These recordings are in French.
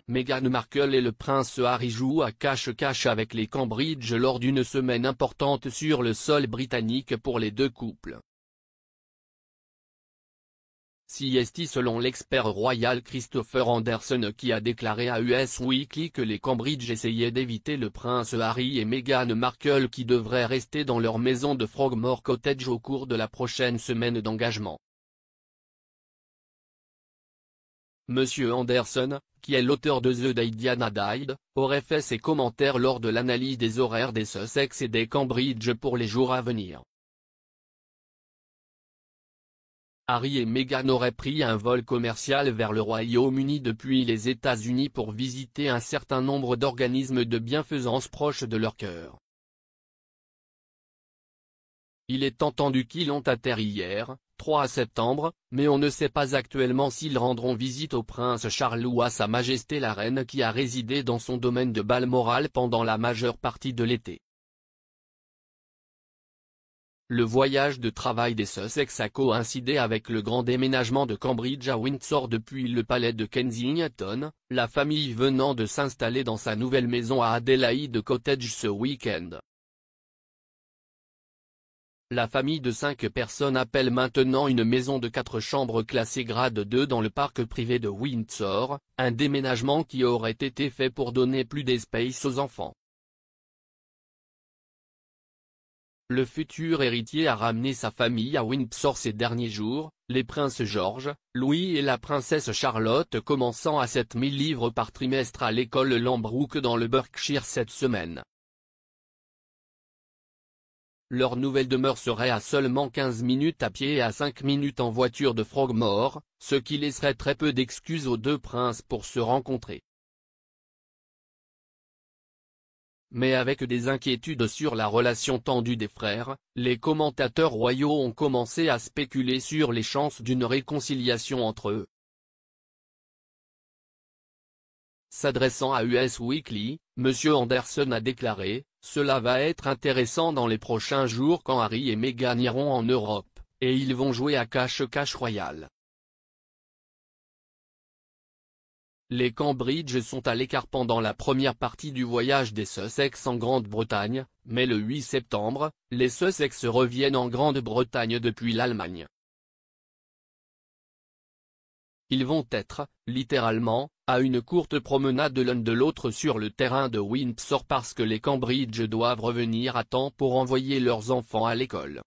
Meghan Markle et le prince Harry jouent à cache-cache avec les Cambridge lors d'une semaine importante sur le sol britannique pour les deux couples. CST selon l'expert royal Christopher Anderson qui a déclaré à Us Weekly que les Cambridge essayaient d'éviter le prince Harry et Meghan Markle qui devraient rester dans leur maison de Frogmore Cottage au cours de la prochaine semaine d'engagement. Monsieur Anderson, qui est l'auteur de The Day Diana Died, aurait fait ses commentaires lors de l'analyse des horaires des Sussex et des Cambridge pour les jours à venir. Harry et Meghan auraient pris un vol commercial vers le Royaume-Uni depuis les États-Unis pour visiter un certain nombre d'organismes de bienfaisance proches de leur cœur. Il est entendu qu'ils ont atterri hier, 3 septembre, mais on ne sait pas actuellement s'ils rendront visite au prince Charles ou à Sa Majesté la Reine qui a résidé dans son domaine de Balmoral pendant la majeure partie de l'été. Le voyage de travail des Sussex a coïncidé avec le grand déménagement de Cambridge à Windsor depuis le palais de Kensington, la famille venant de s'installer dans sa nouvelle maison à Adelaide Cottage ce week-end. La famille de 5 personnes appelle maintenant une maison de 4 chambres classée grade 2 dans le parc privé de Windsor, un déménagement qui aurait été fait pour donner plus d'espace aux enfants. Le futur héritier a ramené sa famille à Windsor ces derniers jours, les princes George, Louis et la princesse Charlotte commençant à 7 000 livres par trimestre à l'école Lambrook dans le Berkshire cette semaine. Leur nouvelle demeure serait à seulement 15 minutes à pied et à 5 minutes en voiture de Frogmore, ce qui laisserait très peu d'excuses aux deux princes pour se rencontrer. Mais avec des inquiétudes sur la relation tendue des frères, les commentateurs royaux ont commencé à spéculer sur les chances d'une réconciliation entre eux. S'adressant à Us Weekly, M. Anderson a déclaré « Cela va être intéressant dans les prochains jours quand Harry et Meghan iront en Europe, et ils vont jouer à cache-cache royal. » Les Cambridge sont à l'écart pendant la première partie du voyage des Sussex en Grande-Bretagne, mais le 8 septembre, les Sussex reviennent en Grande-Bretagne depuis l'Allemagne. Ils vont être, littéralement, à une courte promenade l'un de l'autre sur le terrain de Windsor parce que les Cambridge doivent revenir à temps pour envoyer leurs enfants à l'école.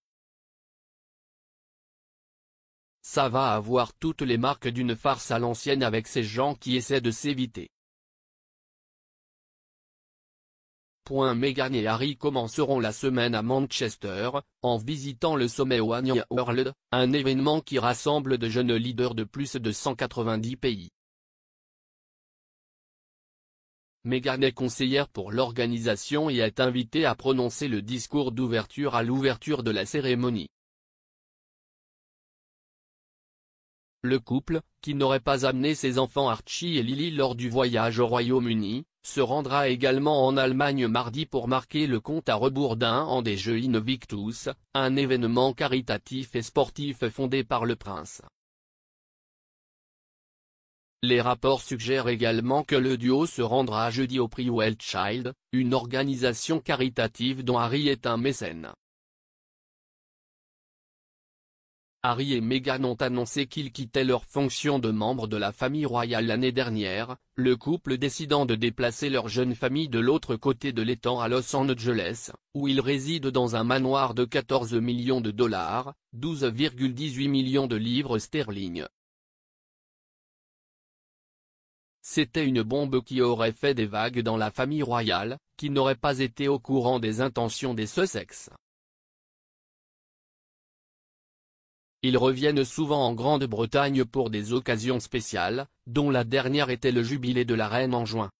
Ça va avoir toutes les marques d'une farce à l'ancienne avec ces gens qui essaient de s'éviter. Meghan et Harry commenceront la semaine à Manchester, en visitant le sommet One World, un événement qui rassemble de jeunes leaders de plus de 190 pays. Meghan est conseillère pour l'organisation et est invitée à prononcer le discours d'ouverture à l'ouverture de la cérémonie. Le couple, qui n'aurait pas amené ses enfants Archie et Lily lors du voyage au Royaume-Uni, se rendra également en Allemagne mardi pour marquer le compte à rebours d'un an des Jeux Invictus, un événement caritatif et sportif fondé par le prince. Les rapports suggèrent également que le duo se rendra jeudi au prix Wellchild, une organisation caritative dont Harry est un mécène. Harry et Meghan ont annoncé qu'ils quittaient leur fonction de membres de la famille royale l'année dernière, le couple décidant de déplacer leur jeune famille de l'autre côté de l'étang à Los Angeles, où ils résident dans un manoir de 14 millions de dollars, 12,18 millions de livres sterling. C'était une bombe qui aurait fait des vagues dans la famille royale, qui n'aurait pas été au courant des intentions des Sussex. Ils reviennent souvent en Grande-Bretagne pour des occasions spéciales, dont la dernière était le jubilé de la reine en juin.